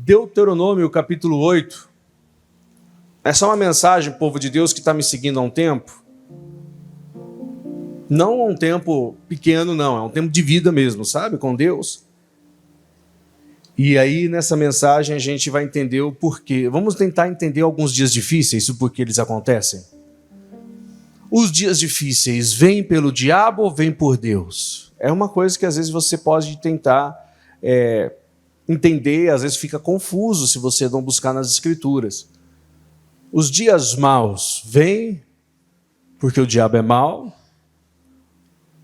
Deuteronômio, capítulo 8. Essa é uma mensagem, povo de Deus, que está me seguindo há um tempo. Não há um tempo pequeno, não. É um tempo de vida mesmo, sabe? Com Deus. E aí, nessa mensagem, a gente vai entender o porquê. Vamos tentar entender alguns dias difíceis, o porquê eles acontecem. Os dias difíceis vêm pelo diabo ou vêm por Deus? É uma coisa que às vezes você pode tentar entender, às vezes fica confuso se você não buscar nas Escrituras. Os dias maus vêm porque o diabo é mau?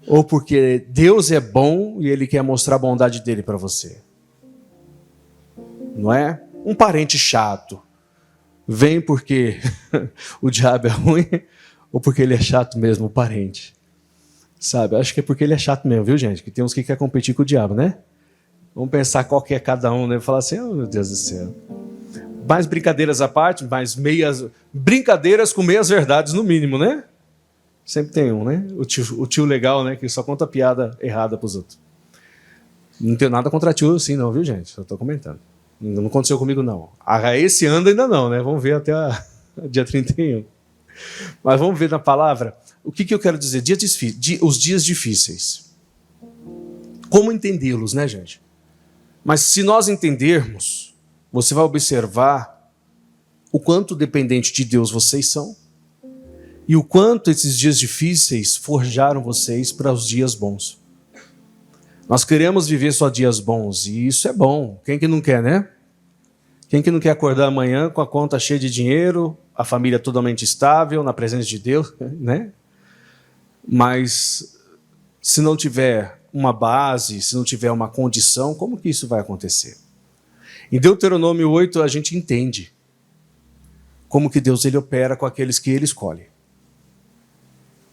Ou porque Deus é bom e Ele quer mostrar a bondade dele para você? Não é? Um parente chato vem porque o diabo é ruim ou porque ele é chato mesmo, o parente? Sabe? Acho que é porque ele é chato mesmo, viu, gente? Que tem uns que querem competir com o diabo, né? Vamos pensar qual que é cada um, né? Falar assim, oh, meu Deus do céu. Mais brincadeiras à parte, mais brincadeiras com meias verdades, no mínimo, né? Sempre tem um, né? O tio legal, né? Que só conta piada errada pros outros. Não tenho nada contra tio assim, não, viu, gente? Só tô comentando. Não aconteceu comigo, não. Esse ano ainda não, né? Vamos ver até dia 31. Mas vamos ver na palavra. O que eu quero dizer? Os dias difíceis. Como entendê-los, né, gente? Mas se nós entendermos, você vai observar o quanto dependente de Deus vocês são e o quanto esses dias difíceis forjaram vocês para os dias bons. Nós queremos viver só dias bons, e isso é bom. Quem que não quer, né? Quem que não quer acordar amanhã com a conta cheia de dinheiro, a família totalmente estável, na presença de Deus, né? Mas se não tiver uma base, se não tiver uma condição, como que isso vai acontecer? Em Deuteronômio 8, a gente entende como que Deus ele opera com aqueles que Ele escolhe,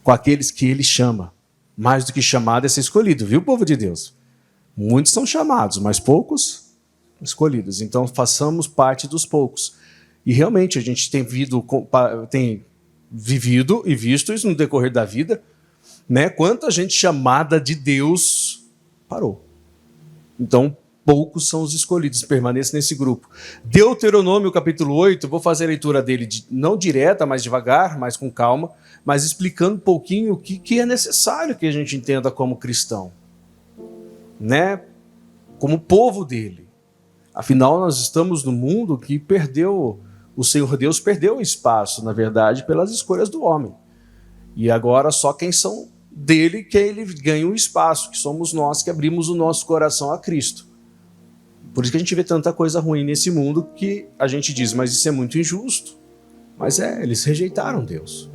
com aqueles que Ele chama. Mais do que chamado é ser escolhido, viu, povo de Deus? Muitos são chamados, mas poucos escolhidos. Então, façamos parte dos poucos. E realmente, a gente tem vivido e visto isso no decorrer da vida, né? Quanta gente chamada de Deus parou. Então, poucos são os escolhidos, permaneçam nesse grupo. Deuteronômio, capítulo 8, vou fazer a leitura dele não direta, mas devagar, mas com calma, mas explicando um pouquinho o que é necessário que a gente entenda como cristão, né? Como povo dele. Afinal, nós estamos num mundo que perdeu, o Senhor Deus perdeu o espaço, na verdade, pelas escolhas do homem. E agora só quem são dele que ele ganha o espaço, que somos nós que abrimos o nosso coração a Cristo. Por isso que a gente vê tanta coisa ruim nesse mundo que a gente diz, mas isso é muito injusto. Mas eles rejeitaram Deus.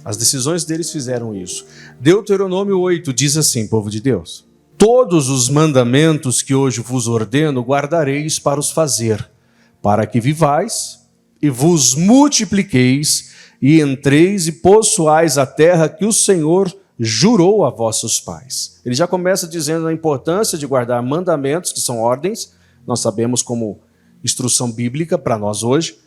As decisões deles fizeram isso. Deuteronômio 8 diz assim, povo de Deus: todos os mandamentos que hoje vos ordeno guardareis para os fazer, para que vivais e vos multipliqueis e entreis e possuais a terra que o Senhor jurou a vossos pais. Ele já começa dizendo a importância de guardar mandamentos, que são ordens, nós sabemos como instrução bíblica para nós hoje,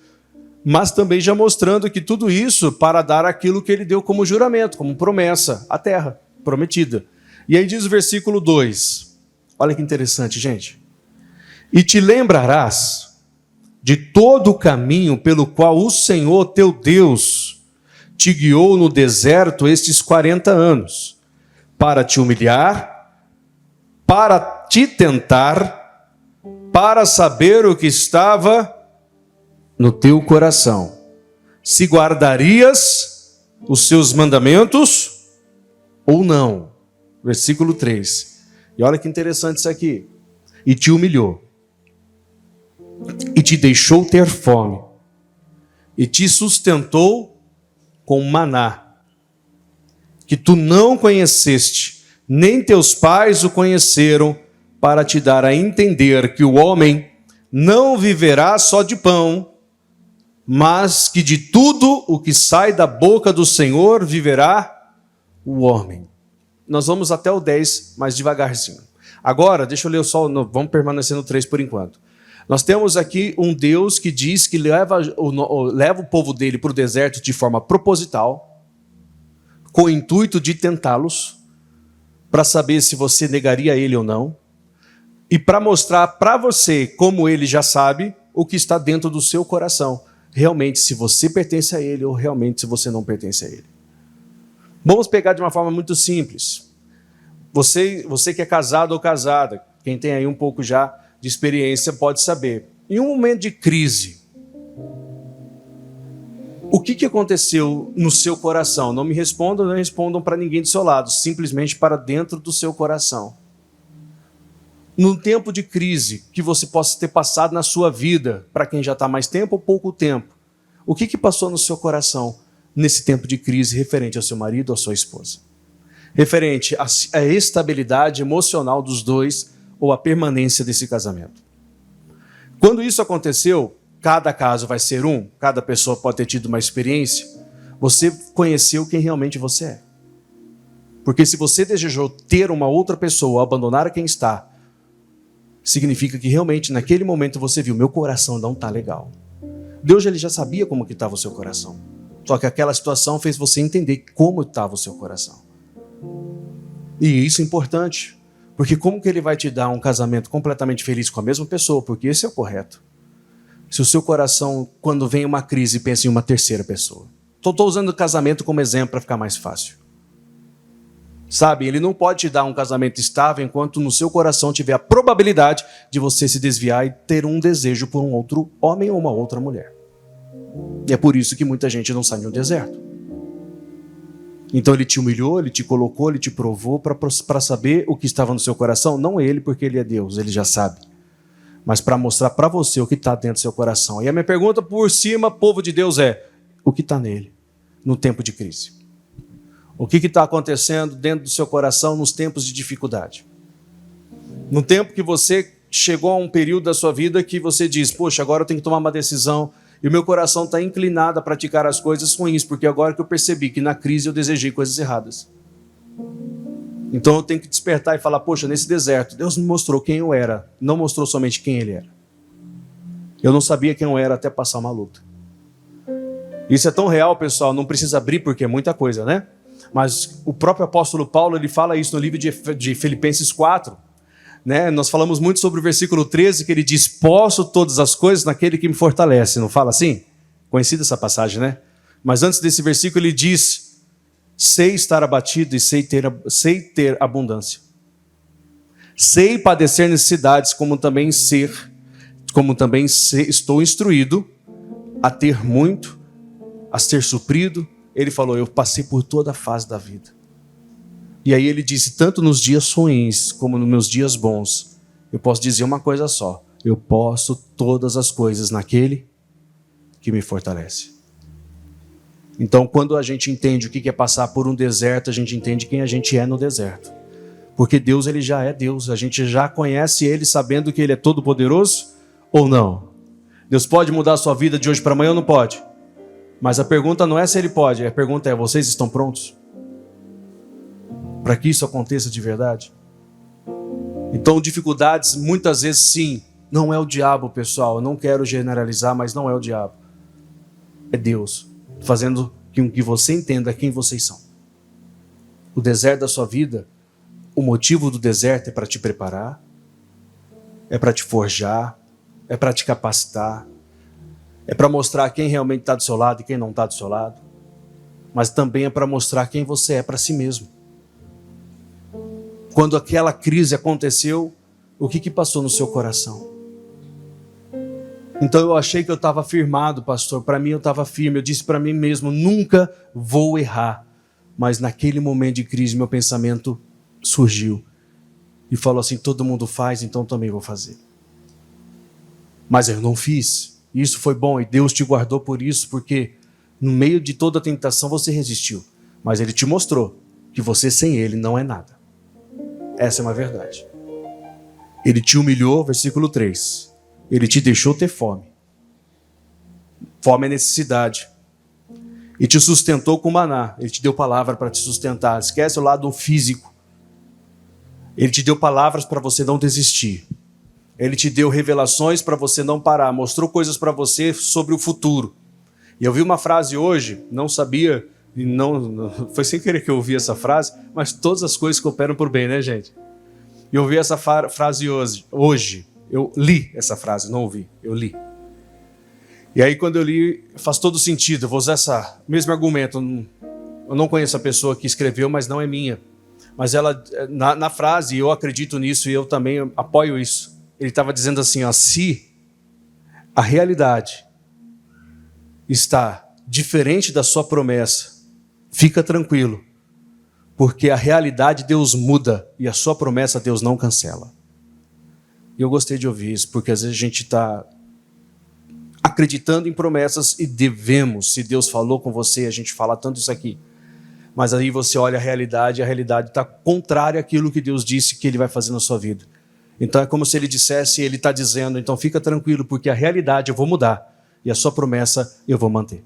mas também já mostrando que tudo isso para dar aquilo que ele deu como juramento, como promessa, a terra prometida. E aí diz o versículo 2, olha que interessante, gente. E te lembrarás de todo o caminho pelo qual o Senhor teu Deus te guiou no deserto estes 40 anos, para te humilhar, para te tentar, para saber o que estava no teu coração, se guardarias os seus mandamentos ou não. Versículo 3. E olha que interessante isso aqui. E te humilhou, e te deixou ter fome, e te sustentou com maná, que tu não conheceste, nem teus pais o conheceram, para te dar a entender que o homem não viverá só de pão, mas que de tudo o que sai da boca do Senhor viverá o homem. Nós vamos até o 10, mais devagarzinho. Agora, deixa eu ler vamos permanecer no 3 por enquanto. Nós temos aqui um Deus que diz que leva o povo dele para o deserto de forma proposital, com o intuito de tentá-los, para saber se você negaria ele ou não. e para mostrar para você, como ele já sabe, o que está dentro do seu coração. Realmente, se você pertence a ele ou realmente se você não pertence a ele. Vamos pegar de uma forma muito simples. Você que é casado ou casada, quem tem aí um pouco já de experiência pode saber. Em um momento de crise, o que aconteceu no seu coração? Não me respondam, não respondam para ninguém do seu lado, simplesmente para dentro do seu coração. Num tempo de crise que você possa ter passado na sua vida, para quem já está mais tempo ou pouco tempo, o que passou no seu coração nesse tempo de crise referente ao seu marido ou à sua esposa? Referente à estabilidade emocional dos dois ou à permanência desse casamento. Quando isso aconteceu, cada caso vai ser cada pessoa pode ter tido uma experiência, você conheceu quem realmente você é. Porque se você desejou ter uma outra pessoa ou abandonar quem está, significa que realmente naquele momento você viu, meu coração não está legal. Deus ele já sabia como que estava o seu coração. Só que aquela situação fez você entender como estava o seu coração. E isso é importante. Porque como que ele vai te dar um casamento completamente feliz com a mesma pessoa? Porque esse é o correto. Se o seu coração, quando vem uma crise, pensa em uma terceira pessoa. Estou usando o casamento como exemplo para ficar mais fácil. Sabe, ele não pode te dar um casamento estável enquanto no seu coração tiver a probabilidade de você se desviar e ter um desejo por um outro homem ou uma outra mulher. E é por isso que muita gente não sai de um deserto. Então ele te humilhou, ele te colocou, ele te provou para saber o que estava no seu coração. Não ele, porque ele é Deus, ele já sabe. Mas para mostrar para você o que está dentro do seu coração. E a minha pergunta por cima, povo de Deus, é: o que está nele no tempo de crise? O que está acontecendo dentro do seu coração nos tempos de dificuldade? No tempo que você chegou a um período da sua vida que você diz, poxa, agora eu tenho que tomar uma decisão e o meu coração está inclinado a praticar as coisas ruins, porque agora que eu percebi que na crise eu desejei coisas erradas. Então eu tenho que despertar e falar, poxa, nesse deserto, Deus me mostrou quem eu era, não mostrou somente quem ele era. Eu não sabia quem eu era até passar uma luta. Isso é tão real, pessoal, não precisa abrir porque é muita coisa, né? Mas o próprio apóstolo Paulo, ele fala isso no livro de Filipenses 4, né? Nós falamos muito sobre o versículo 13, que ele diz, posso todas as coisas naquele que me fortalece, não fala assim? Conhecida essa passagem, né? Mas antes desse versículo ele diz, sei estar abatido e sei ter abundância. Sei padecer necessidades, como também estou instruído a ter muito, a ser suprido. Ele falou, eu passei por toda a fase da vida. E aí ele disse, tanto nos dias ruins como nos meus dias bons, eu posso dizer uma coisa só, eu posso todas as coisas naquele que me fortalece. Então, quando a gente entende o que é passar por um deserto, a gente entende quem a gente é no deserto. Porque Deus, ele já é Deus, a gente já conhece ele sabendo que ele é todo poderoso ou não? Deus pode mudar a sua vida de hoje para amanhã ou não pode? Mas a pergunta não é se ele pode, a pergunta é, vocês estão prontos? Para que isso aconteça de verdade? Então, dificuldades, muitas vezes sim, não é o diabo, pessoal. Eu não quero generalizar, mas não é o diabo. É Deus, fazendo com que você entenda quem vocês são. O deserto da sua vida, o motivo do deserto é para te preparar, é para te forjar, é para te capacitar, é para mostrar quem realmente está do seu lado e quem não está do seu lado, mas também é para mostrar quem você é para si mesmo. Quando aquela crise aconteceu, o que passou no seu coração? Então eu achei que eu estava firmado, pastor. Para mim eu estava firme. Eu disse para mim mesmo, nunca vou errar. Mas naquele momento de crise, meu pensamento surgiu. E falou assim, todo mundo faz, então também vou fazer. Mas eu não fiz. Isso foi bom e Deus te guardou por isso, porque no meio de toda a tentação você resistiu. Mas Ele te mostrou que você sem Ele não é nada. Essa é uma verdade. Ele te humilhou, versículo 3. Ele te deixou ter fome. Fome é necessidade. E te sustentou com maná. Ele te deu palavra para te sustentar. Esquece o lado físico. Ele te deu palavras para você não desistir. Ele te deu revelações para você não parar. Mostrou coisas para você sobre o futuro. E eu vi uma frase hoje, não sabia, e não foi sem querer que eu ouvi essa frase, mas todas as coisas cooperam por bem, né, gente? E eu ouvi essa frase hoje. Eu li essa frase, não ouvi, eu li. E aí quando eu li, faz todo sentido. Eu vou usar esse mesmo argumento. Eu não conheço a pessoa que escreveu, mas não é minha. Mas ela, na frase, eu acredito nisso e eu também apoio isso. Ele estava dizendo assim, ó, se a realidade está diferente da sua promessa, fica tranquilo, porque a realidade Deus muda e a sua promessa Deus não cancela. E eu gostei de ouvir isso, porque às vezes a gente está acreditando em promessas e devemos, se Deus falou com você, a gente fala tanto isso aqui, mas aí você olha a realidade está contrária àquilo que Deus disse que Ele vai fazer na sua vida. Então é como se Ele dissesse, Ele está dizendo, então fica tranquilo, porque a realidade eu vou mudar e a sua promessa eu vou manter.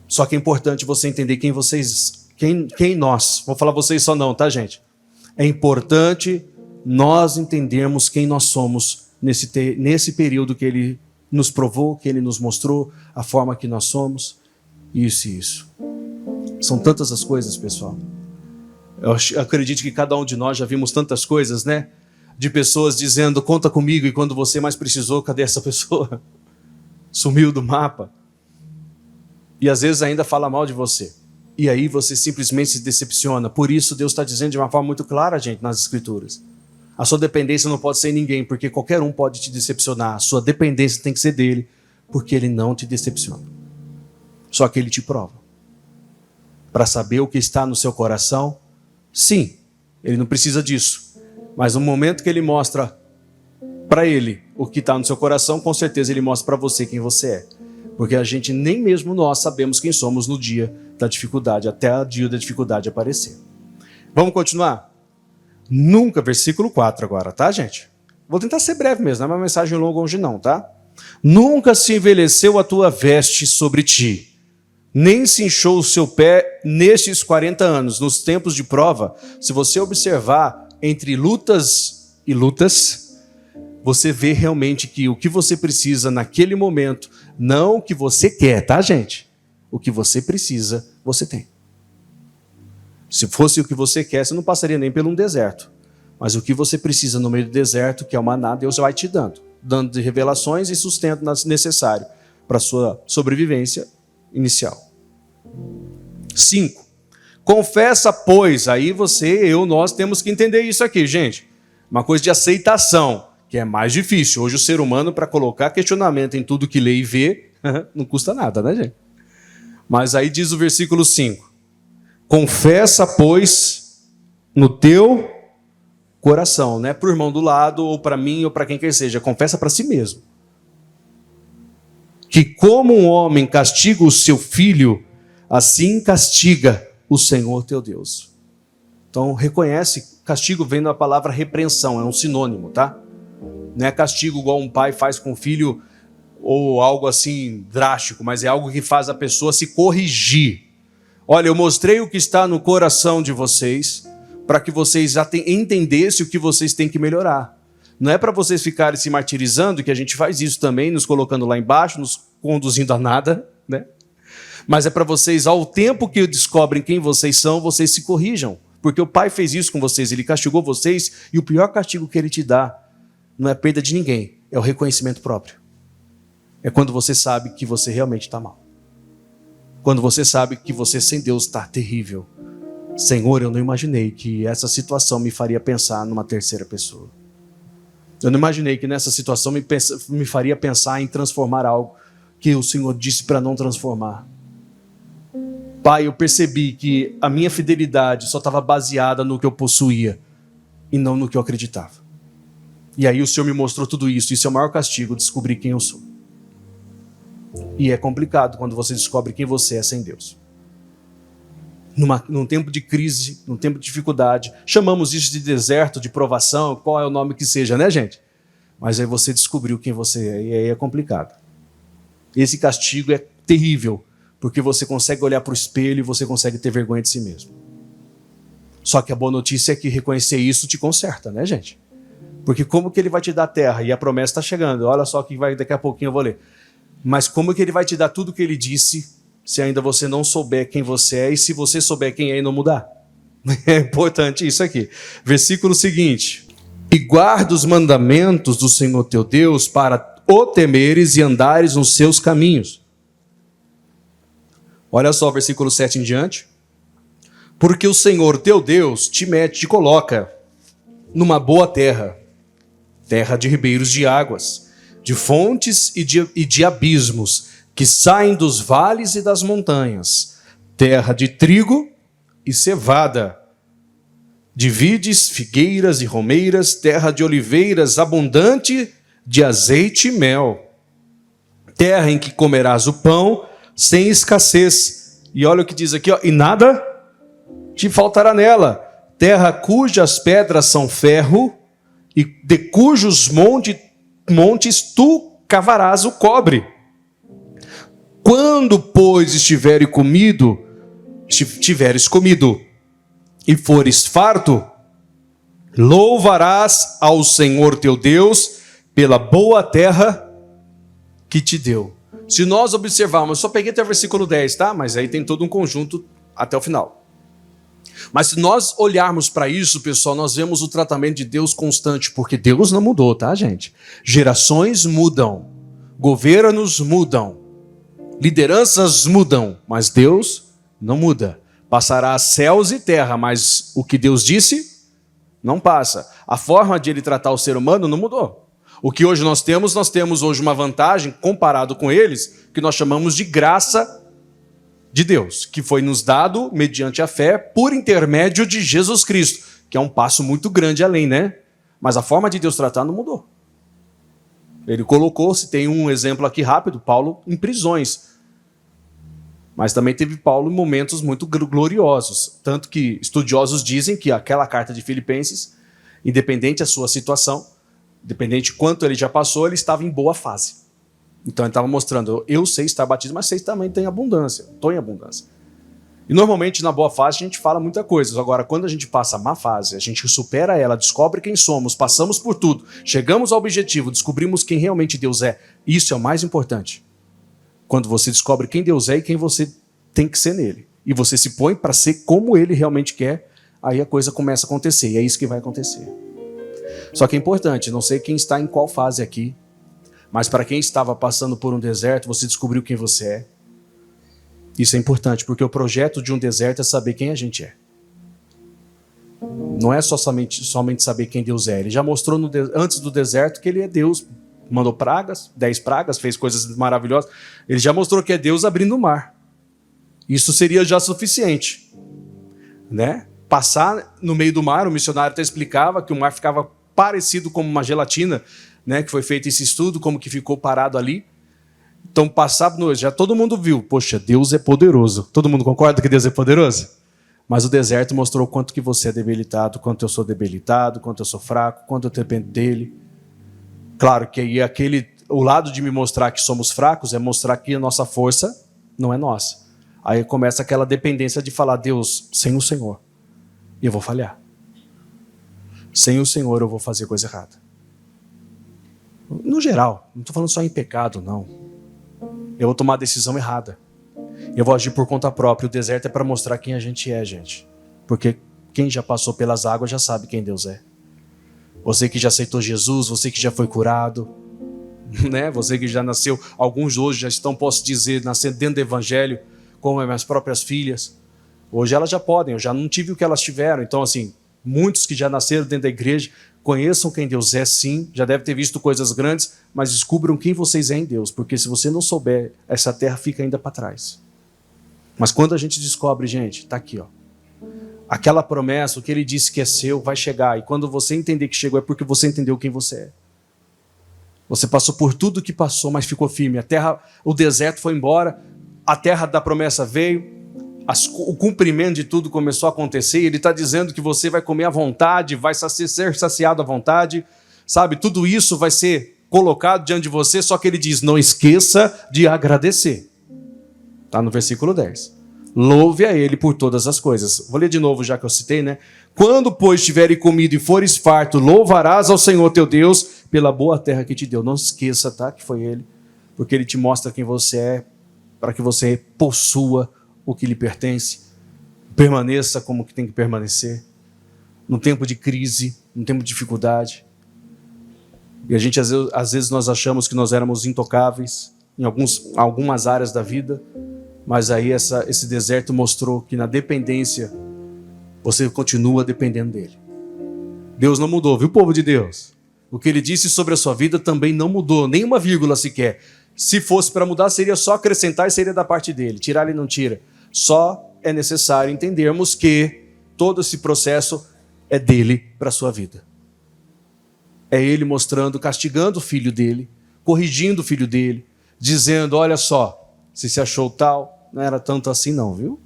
Só que é importante você entender quem nós, vou falar vocês só não, tá gente? É importante nós entendermos quem nós somos nesse período que Ele nos provou, que Ele nos mostrou, a forma que nós somos, isso e isso. São tantas as coisas, pessoal. Eu acredito que cada um de nós já vimos tantas coisas, né? De pessoas dizendo, conta comigo, e quando você mais precisou, cadê essa pessoa? Sumiu do mapa. E às vezes ainda fala mal de você. E aí você simplesmente se decepciona. Por isso Deus está dizendo de uma forma muito clara, gente, nas Escrituras. A sua dependência não pode ser em ninguém, porque qualquer um pode te decepcionar. A sua dependência tem que ser dele, porque ele não te decepciona. Só que ele te prova. Para saber o que está no seu coração, sim, ele não precisa disso. Mas no momento que ele mostra para ele o que está no seu coração, com certeza ele mostra para você quem você é. Porque a gente, nem mesmo nós, sabemos quem somos no dia da dificuldade, até o dia da dificuldade aparecer. Vamos continuar? Nunca, versículo 4 agora, tá, gente? Vou tentar ser breve mesmo, não é uma mensagem longa hoje não, tá? Nunca se envelheceu a tua veste sobre ti, nem se inchou o seu pé nestes 40 anos, nos tempos de prova. Se você observar entre lutas e lutas, você vê realmente que o que você precisa naquele momento, não o que você quer, tá, gente? O que você precisa, você tem. Se fosse o que você quer, você não passaria nem por um deserto. Mas o que você precisa no meio do deserto, que é o maná, Deus vai te dando de revelações e sustento necessário para a sua sobrevivência inicial. 5. Confessa, pois, aí nós temos que entender isso aqui, gente. Uma coisa de aceitação, que é mais difícil. Hoje o ser humano, para colocar questionamento em tudo que lê e vê, não custa nada, né, gente? Mas aí diz o versículo 5. Confessa, pois, no teu coração, não é para o irmão do lado, ou para mim, ou para quem quer seja, confessa para si mesmo. Que como um homem castiga o seu filho, assim castiga o Senhor teu Deus. Então reconhece, castigo vem da palavra repreensão, é um sinônimo, tá? Não é castigo igual um pai faz com o filho, ou algo assim drástico, mas é algo que faz a pessoa se corrigir. Olha, eu mostrei o que está no coração de vocês, para que vocês entendessem o que vocês têm que melhorar. Não é para vocês ficarem se martirizando, que a gente faz isso também, nos colocando lá embaixo, nos conduzindo a nada, né? Mas é para vocês, ao tempo que descobrem quem vocês são, vocês se corrijam. Porque o Pai fez isso com vocês, Ele castigou vocês, e o pior castigo que Ele te dá não é perda de ninguém, é o reconhecimento próprio. É quando você sabe que você realmente está mal. Quando você sabe que você sem Deus está terrível. Senhor, eu não imaginei que essa situação me faria pensar numa terceira pessoa. Eu não imaginei que nessa situação me faria pensar em transformar algo que o Senhor disse para não transformar. Pai, eu percebi que a minha fidelidade só estava baseada no que eu possuía e não no que eu acreditava. E aí o Senhor me mostrou tudo isso. Isso é o maior castigo, descobrir quem eu sou. E é complicado quando você descobre quem você é sem Deus. Num tempo de crise, num tempo de dificuldade, chamamos isso de deserto, de provação, qual é o nome que seja, né, gente? Mas aí você descobriu quem você é, e aí é complicado. Esse castigo é terrível, porque você consegue olhar para o espelho e você consegue ter vergonha de si mesmo. Só que a boa notícia é que reconhecer isso te conserta, né, gente? Porque como que ele vai te dar terra? E a promessa está chegando, olha só que daqui a pouquinho eu vou ler. Mas como que ele vai te dar tudo o que ele disse, se ainda você não souber quem você é, e se você souber quem é e não mudar? É importante isso aqui. Versículo seguinte: e guarda os mandamentos do Senhor teu Deus para o temeres e andares nos seus caminhos. Olha só o versículo 7 em diante. Porque o Senhor teu Deus te coloca numa boa terra, terra de ribeiros de águas, de fontes e de abismos, que saem dos vales e das montanhas, terra de trigo e cevada, de vides, figueiras e romeiras, terra de oliveiras, abundante de azeite e mel, terra em que comerás o pão sem escassez. E olha o que diz aqui, ó, e nada te faltará nela, terra cujas pedras são ferro, e de cujos montes tu cavarás o cobre. Quando, pois, tiveres comido e fores farto, louvarás ao Senhor teu Deus pela boa terra que te deu. Se nós observarmos, só peguei até o versículo 10, tá? Mas aí tem todo um conjunto até o final. Mas se nós olharmos para isso, pessoal, nós vemos o tratamento de Deus constante, porque Deus não mudou, tá, gente? Gerações mudam, governos mudam, lideranças mudam, mas Deus não muda. Passará céus e terra, mas o que Deus disse não passa. A forma de ele tratar o ser humano não mudou. O que hoje nós temos hoje uma vantagem comparado com eles, que nós chamamos de graça de Deus, que foi nos dado mediante a fé por intermédio de Jesus Cristo, que é um passo muito grande além, né? Mas a forma de Deus tratar não mudou. Ele colocou, se tem um exemplo aqui rápido, Paulo em prisões. Mas também teve Paulo em momentos muito gloriosos. Tanto que estudiosos dizem que aquela carta de Filipenses, independente da sua situação, independente de quanto ele já passou, ele estava em boa fase. Então ele estava mostrando, eu sei estar batido, mas vocês também têm abundância, estou em abundância. E normalmente na boa fase a gente fala muita coisa. Agora, quando a gente passa a má fase, a gente supera ela, descobre quem somos, passamos por tudo, chegamos ao objetivo, descobrimos quem realmente Deus é. Isso é o mais importante. Quando você descobre quem Deus é e quem você tem que ser nele. E você se põe para ser como ele realmente quer, aí a coisa começa a acontecer. E é isso que vai acontecer. Só que é importante, não sei quem está em qual fase aqui, mas para quem estava passando por um deserto, você descobriu quem você é. Isso é importante, porque o projeto de um deserto é saber quem a gente é. Não é somente saber quem Deus é. Ele já mostrou antes do deserto que ele é Deus. Mandou pragas, 10 pragas, fez coisas maravilhosas. Ele já mostrou que é Deus abrindo o mar. Isso seria já suficiente, né? Passar no meio do mar, o missionário até explicava que o mar ficava parecido como uma gelatina, né, que foi feito esse estudo, como que ficou parado ali. Então, passar, já todo mundo viu, poxa, Deus é poderoso. Todo mundo concorda que Deus é poderoso? Mas o deserto mostrou quanto que você é debilitado, quanto eu sou debilitado, quanto eu sou fraco, quanto eu dependo dele. Claro que aí o lado de me mostrar que somos fracos é mostrar que a nossa força não é nossa. Aí começa aquela dependência de falar, Deus, sem o Senhor, eu vou falhar. Sem o Senhor eu vou fazer coisa errada. No geral, não estou falando só em pecado, não. Eu vou tomar a decisão errada. Eu vou agir por conta própria. O deserto é para mostrar quem a gente é, gente. Porque quem já passou pelas águas já sabe quem Deus é. Você que já aceitou Jesus, você que já foi curado, né? Você que já nasceu, alguns hoje já estão, posso dizer, nascendo dentro do evangelho, como as minhas próprias filhas. Hoje elas já podem, eu já não tive o que elas tiveram. Então, assim, muitos que já nasceram dentro da igreja, conheçam quem Deus é, sim, já devem ter visto coisas grandes, mas descubram quem vocês é em Deus, porque se você não souber, essa terra fica ainda para trás. Mas quando a gente descobre, gente, está aqui, ó, aquela promessa, o que ele disse que é seu, vai chegar, e quando você entender que chegou, é porque você entendeu quem você é. Você passou por tudo que passou, mas ficou firme. A terra, o deserto foi embora, a terra da promessa veio, o cumprimento de tudo começou a acontecer, e ele está dizendo que você vai comer à vontade, vai ser saciado à vontade, sabe? Tudo isso vai ser colocado diante de você, só que ele diz, não esqueça de agradecer. Está no versículo 10. Louve a ele por todas as coisas. Vou ler de novo, já que eu citei, né? Quando, pois, tiveres comido e fores farto, louvarás ao Senhor teu Deus pela boa terra que te deu. Não esqueça, tá? Que foi ele, porque ele te mostra quem você é, para que você possua o que lhe pertence. Permaneça como que tem que permanecer. Num tempo de crise, num tempo de dificuldade. E a gente, às vezes, nós achamos que nós éramos intocáveis em algumas áreas da vida, mas aí esse deserto mostrou que na dependência, você continua dependendo dele. Deus não mudou, viu, povo de Deus? O que ele disse sobre a sua vida também não mudou, nem uma vírgula sequer. Se fosse para mudar, seria só acrescentar e seria da parte dele. Tirar ele não tira. Só é necessário entendermos que todo esse processo é dele para a sua vida. É ele mostrando, castigando o filho dele, corrigindo o filho dele, dizendo, olha só, se achou tal, não era tanto assim não, viu?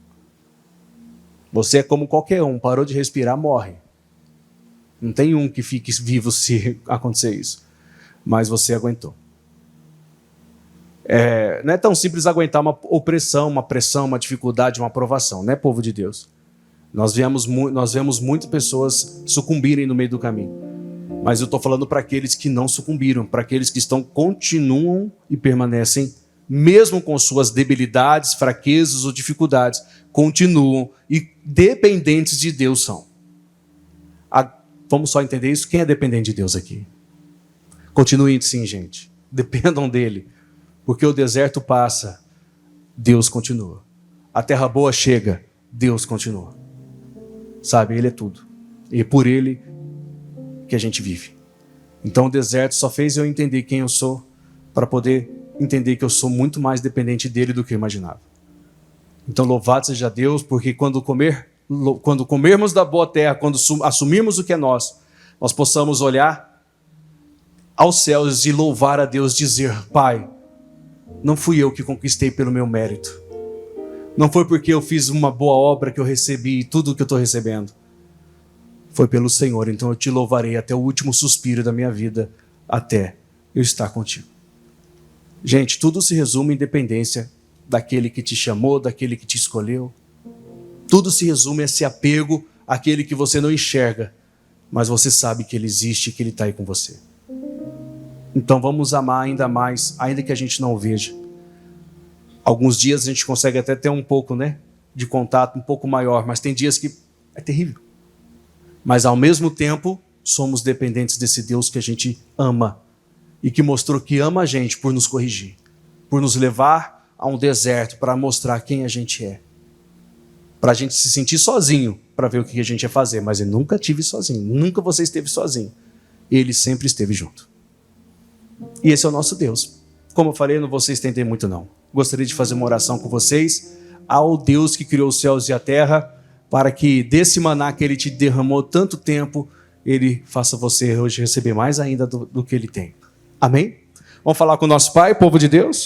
Você é como qualquer um, parou de respirar, morre. Não tem um que fique vivo se acontecer isso. Mas você aguentou. Não é tão simples aguentar uma opressão, uma pressão, uma dificuldade, uma provação, né, povo de Deus? Nós vemos muitas pessoas sucumbirem no meio do caminho. Mas eu estou falando para aqueles que não sucumbiram, para aqueles que continuam e permanecem, mesmo com suas debilidades, fraquezas ou dificuldades, continuam e dependentes de Deus são. Vamos só entender isso? Quem é dependente de Deus aqui? Continuem sim, gente. Dependam dele. Porque o deserto passa, Deus continua. A terra boa chega, Deus continua. Sabe, ele é tudo. E é por ele que a gente vive. Então o deserto só fez eu entender quem eu sou, para poder entender que eu sou muito mais dependente dele do que eu imaginava. Então louvado seja Deus, porque quando comermos da boa terra, quando assumirmos o que é nosso, nós possamos olhar aos céus e louvar a Deus, dizer, Pai, não fui eu que conquistei pelo meu mérito. Não foi porque eu fiz uma boa obra que eu recebi tudo o que eu estou recebendo. Foi pelo Senhor, então eu te louvarei até o último suspiro da minha vida, até eu estar contigo. Gente, tudo se resume em dependência daquele que te chamou, daquele que te escolheu. Tudo se resume a esse apego àquele que você não enxerga, mas você sabe que ele existe e que ele está aí com você. Então vamos amar ainda mais, ainda que a gente não o veja. Alguns dias a gente consegue até ter um pouco, de contato um pouco maior, mas tem dias que é terrível. Mas ao mesmo tempo, somos dependentes desse Deus que a gente ama e que mostrou que ama a gente por nos corrigir, por nos levar a um deserto para mostrar quem a gente é. Para a gente se sentir sozinho, para ver o que a gente ia fazer. Mas eu nunca estive sozinho, nunca você esteve sozinho. Ele sempre esteve junto. E esse é o nosso Deus. Como eu falei, eu não vou se estender muito não. Gostaria de fazer uma oração com vocês ao Deus que criou os céus e a terra, para que desse maná que ele te derramou tanto tempo, ele faça você hoje receber mais ainda do que ele tem. Amém? Vamos falar com o nosso Pai, povo de Deus?